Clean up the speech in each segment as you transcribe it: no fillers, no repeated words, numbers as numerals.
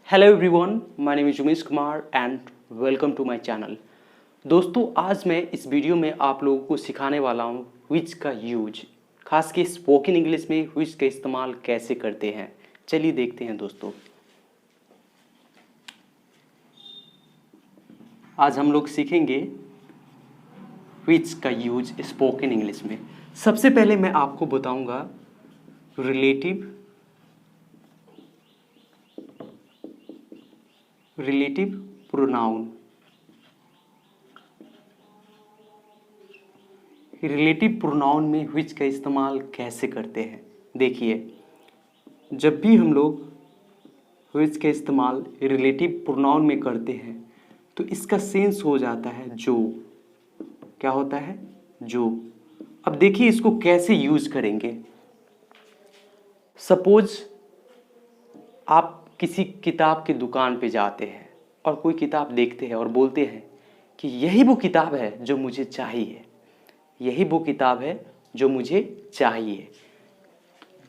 Hello everyone, my name is Umesh Kumar and welcome to my channel. दोस्तों, आज मैं इस वीडियो में आप लोगों को सिखाने वाला हूँ व्हिच का यूज, खास के स्पोकन इंग्लिश में व्हिच का इस्तेमाल कैसे करते हैं। चलिए देखते हैं दोस्तों। आज हम लोग सीखेंगे व्हिच का यूज स्पोकन इंग्लिश में। सबसे पहले मैं आपको बताऊंगा रिलेटिव प्रोनाउन। रिलेटिव प्रोनाउन में व्हिच का इस्तेमाल कैसे करते हैं। देखिए, जब भी हम लोग व्हिच का इस्तेमाल रिलेटिव प्रोनाउन में करते हैं तो इसका सेंस हो जाता है जो। क्या होता है? जो। अब देखिए इसको कैसे यूज करेंगे। सपोज आप किसी किताब की दुकान पे जाते हैं और कोई किताब देखते हैं और बोलते हैं कि यही वो किताब है जो मुझे चाहिए, यही वो किताब है जो मुझे चाहिए।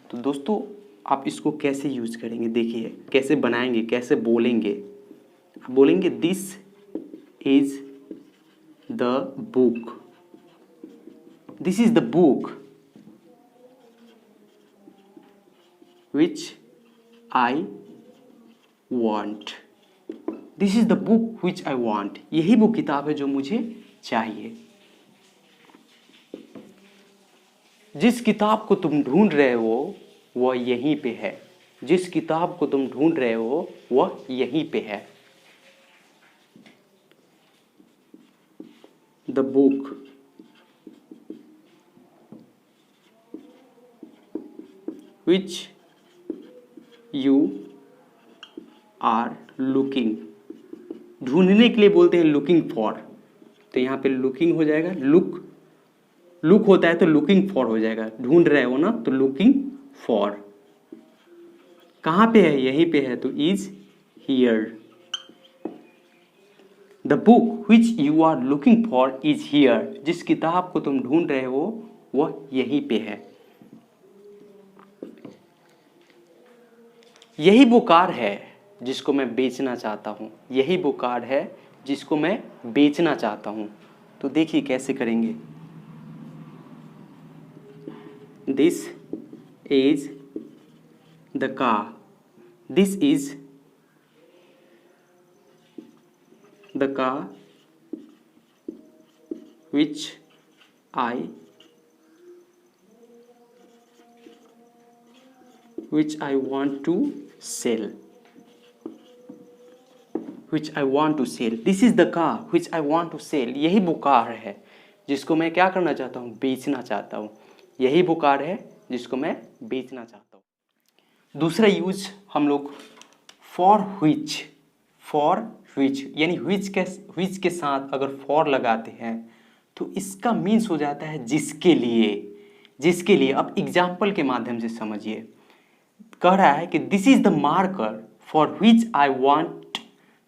तो दोस्तों, आप इसको कैसे यूज करेंगे, देखिए कैसे बनाएंगे, कैसे बोलेंगे। आप बोलेंगे this is the book, this is the book which I want, this is the book which I want, यही वो किताब है जो मुझे चाहिए। जिस किताब को तुम ढूंढ रहे हो वह यहीं पे है, जिस किताब को तुम ढूंढ रहे हो वह यहीं पे है। The book which you are looking, ढूंढने के लिए बोलते हैं लुकिंग फॉर, तो यहाँ पे लुकिंग हो जाएगा। लुक होता है तो लुकिंग फॉर हो जाएगा। ढूंढ रहे हो ना तो लुकिंग फॉर। कहाँ पे है? यहीं पे है तो is here. The book which you are looking for is here, जिस किताब को तुम ढूंढ रहे हो वह यहीं पे है। यही वो कार है जिसको मैं बेचना चाहता हूँ, यही वो कार है जिसको मैं बेचना चाहता हूँ। तो देखिए कैसे करेंगे। This is the car, this is the car which I want to sell, which I want to sell, this is the car which I want to sell, यही वो कार है जिसको मैं क्या करना चाहता हूँ? बेचना चाहता हूँ। यही वो कार है जिसको मैं बेचना चाहता हूँ। दूसरा यूज हम लोग फॉर व्हिच यानी व्हिच के साथ अगर फॉर लगाते हैं तो इसका मीन्स हो जाता है जिसके लिए। अब एग्जाम्पल के माध्यम से समझिए। कह रहा है कि this is the marker for which I want,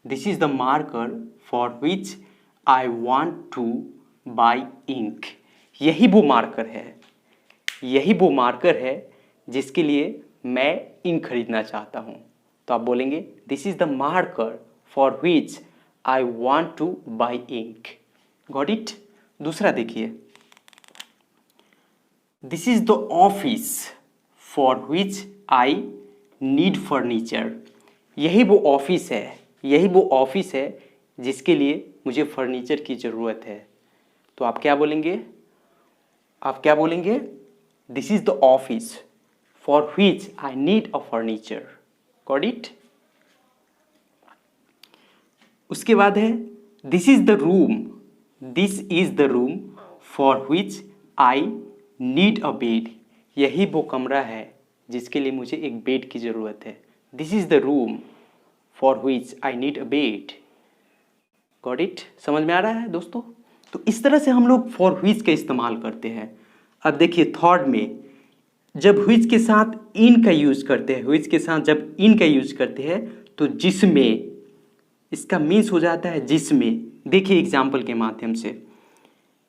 this is the marker for which I want to buy ink, यही वो मार्कर है, यही वो मार्कर है जिसके लिए मैं इंक खरीदना चाहता हूँ। तो आप बोलेंगे this is the marker for which I want to buy ink. Got it? दूसरा देखिए, this is the office for which I need furniture, यही वो ऑफिस है, यही वो ऑफिस है जिसके लिए मुझे फर्नीचर की ज़रूरत है। तो आप क्या बोलेंगे? This is the office for which I need a furniture. Got it? उसके बाद है this is the room for which I need a bed, यही वो कमरा है जिसके लिए मुझे एक बेड की ज़रूरत है। This is the room for which I need a bed. Got it? समझ में आ रहा है दोस्तों? तो इस तरह से हम लोग फॉर विच का इस्तेमाल करते हैं। अब देखिए थर्ड में, जब व्हिच के साथ इन का यूज करते हैं, व्हिच के साथ जब इन का यूज करते हैं तो जिसमें, इसका मीन्स हो जाता है जिसमें। देखिए एग्जाम्पल के माध्यम से,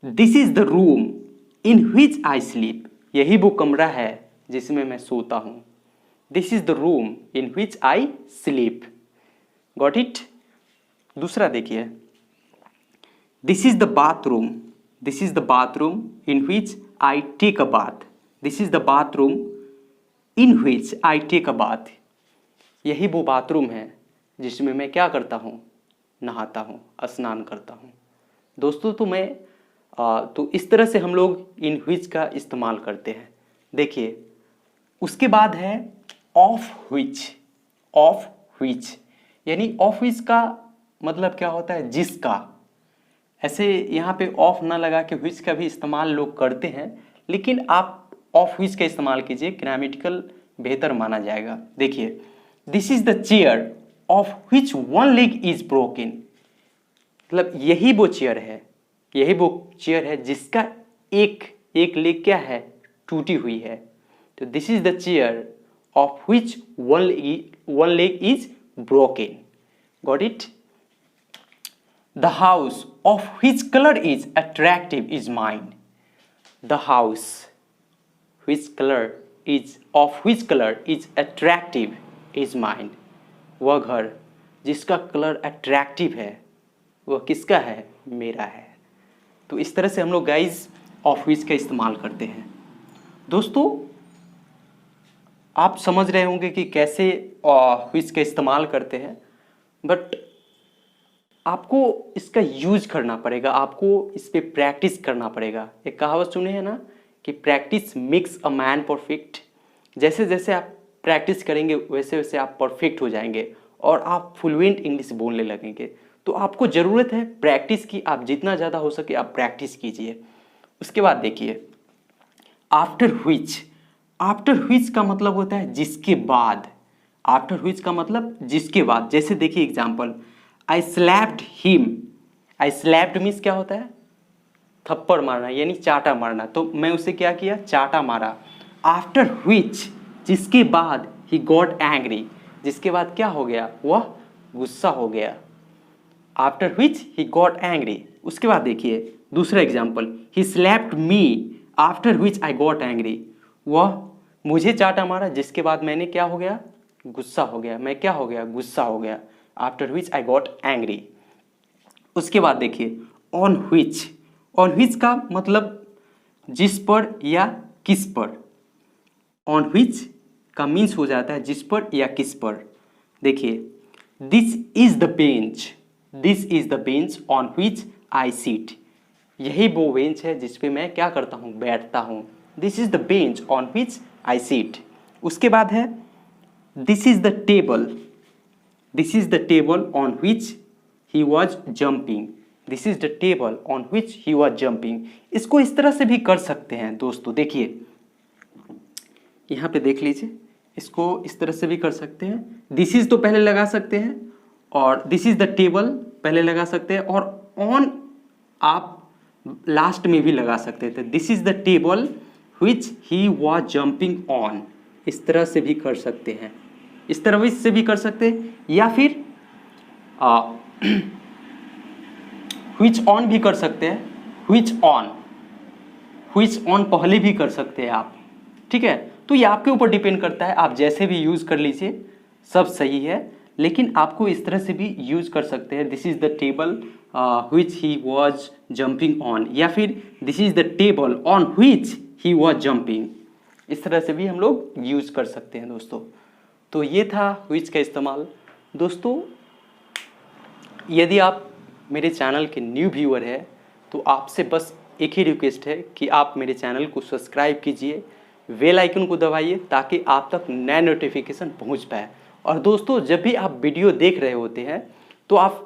this is the room in which I sleep, यही वो कमरा है जिसमें मैं सोता हूँ। This is the room in which I sleep, got it. दूसरा देखिए, this is the bathroom, this is the bathroom in which I take a bath, this is the bathroom in which I take a bath. यही वो bathroom है जिसमें मैं क्या करता हूँ, नहाता हूँ, स्नान करता हूँ। दोस्तों तो इस तरह से हम लोग इन विच का इस्तेमाल करते हैं। देखिए उसके बाद है ऑफ विच, ऑफ विच यानी ऑफ विच का मतलब क्या होता है, जिसका। ऐसे यहाँ पे ऑफ ना लगा के विच का भी इस्तेमाल लोग करते हैं, लेकिन आप ऑफ विच का इस्तेमाल कीजिए, ग्रामेटिकल बेहतर माना जाएगा। देखिए this is the chair of which one leg is broken, मतलब यही वो चेयर है, यही वो चेयर है जिसका एक लेग क्या है, टूटी हुई है। तो this is the chair of which one leg is broken, got it. The house of which color is attractive is mine. The house which color is attractive is mine. वह घर जिसका कलर अट्रैक्टिव है वह किसका है, मेरा है। तो इस तरह से हम लोग गाइज ऑफ विच का इस्तेमाल करते हैं। दोस्तों आप समझ रहे होंगे कि कैसे विच का इस्तेमाल करते हैं, बट आपको इसका यूज करना पड़ेगा, आपको इस पर प्रैक्टिस करना पड़ेगा। एक कहावत सुने हैं ना कि practice makes a man perfect. जैसे जैसे आप प्रैक्टिस करेंगे वैसे वैसे आप परफेक्ट हो जाएंगे और आप फ्लुएंट इंग्लिश बोलने लगेंगे। तो आपको ज़रूरत है प्रैक्टिस की, आप जितना ज़्यादा हो सके आप प्रैक्टिस कीजिए। उसके बाद देखिए आफ्टर व्हिच, आफ्टर व्हिच का मतलब होता है जिसके बाद। आफ्टर व्हिच का मतलब जिसके बाद। जैसे देखिए एग्जाम्पल, आई स्लैप्ड हिम, आई स्लैप्ड मीन्स क्या होता है, थप्पड़ मारना यानी चाटा मारना। तो मैं उसे क्या किया, चाटा मारा। आफ्टर व्हिच जिसके बाद, ही गॉट एंग्री जिसके बाद क्या हो गया, वह गुस्सा हो गया। After which he got angry. उसके बाद देखिए दूसरा example, he slapped me after which I got angry. वह मुझे चाटा मारा जिसके बाद मैंने क्या हो गया, गुस्सा हो गया, मैं क्या हो गया, गुस्सा हो गया। After which I got angry. उसके बाद देखिए ऑन विच, ऑन विच का मतलब जिस पर या किस पर। ऑन विच का मीन्स हो जाता है जिस पर या किस पर। देखिए this is the bench, this is the bench on which I seat. यही वो बेंच है जिस पे मैं क्या करता हूँ, बैठता हूँ। This is the bench on which I seat. उसके बाद है this is the table, this is the table on which he was jumping, this is the table on which he was jumping। इसको इस तरह से भी कर सकते हैं दोस्तों। देखिए यहाँ पे देख लीजिए, इसको इस तरह से भी कर सकते हैं। दिस इज तो पहले लगा सकते हैं और दिस इज द टेबल पहले लगा सकते हैं और ऑन आप लास्ट में भी लगा सकते थे। This is the table which he was jumping on, इस तरह से भी कर सकते हैं, इस तरह से भी कर सकते हैं, या फिर which on भी कर सकते हैं, which on पहले भी कर सकते हैं आप, ठीक है। तो ये आपके ऊपर डिपेंड करता है, आप जैसे भी यूज़ कर लीजिए, सब सही है। लेकिन आपको इस तरह से भी यूज़ कर सकते हैं, this is the table which he was jumping on, या फिर this is the table on which he was jumping। इस तरह से भी हम लोग यूज़ कर सकते हैं दोस्तों। तो ये था which का इस्तेमाल। दोस्तों यदि आप मेरे चैनल के न्यू व्यूअर हैं तो आपसे बस एक ही रिक्वेस्ट है कि आप मेरे चैनल को सब्सक्राइब कीजिए, बेल आइकन को दबाइए ताकि आप तक नया नोटिफिकेशन पहुंच पाए। और दोस्तों जब भी आप वीडियो देख रहे होते हैं तो आप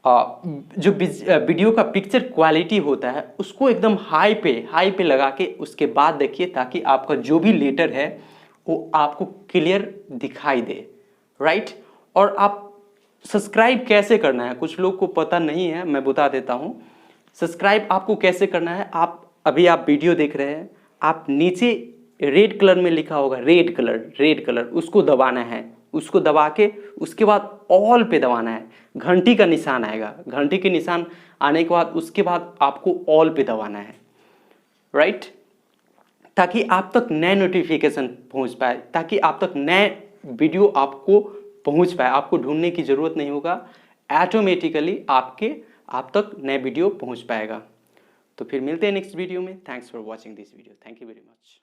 जो वीडियो का पिक्चर क्वालिटी होता है उसको एकदम हाई पे लगा के उसके बाद देखिए, ताकि आपका जो भी लेटर है वो आपको क्लियर दिखाई दे, राइट। और आप सब्सक्राइब कैसे करना है, कुछ लोग को पता नहीं है, मैं बता देता हूँ। सब्सक्राइब आपको कैसे करना है, आप वीडियो देख रहे हैं, आप नीचे रेड कलर में लिखा होगा, रेड कलर उसको दबाना है, उसको दबा के उसके बाद ऑल पे दबाना है, घंटी का निशान आएगा, घंटी के निशान आने के बाद उसके बाद आपको ऑल पे दबाना है, राइट, ताकि आप तक नए नोटिफिकेशन पहुंच पाए, ताकि आप तक नए वीडियो आपको पहुंच पाए, आपको ढूंढने की ज़रूरत नहीं होगा, ऑटोमेटिकली आप तक नए वीडियो पहुंच पाएगा। तो फिर मिलते हैं नेक्स्ट वीडियो में। Thanks for watching this video. Thank you very much.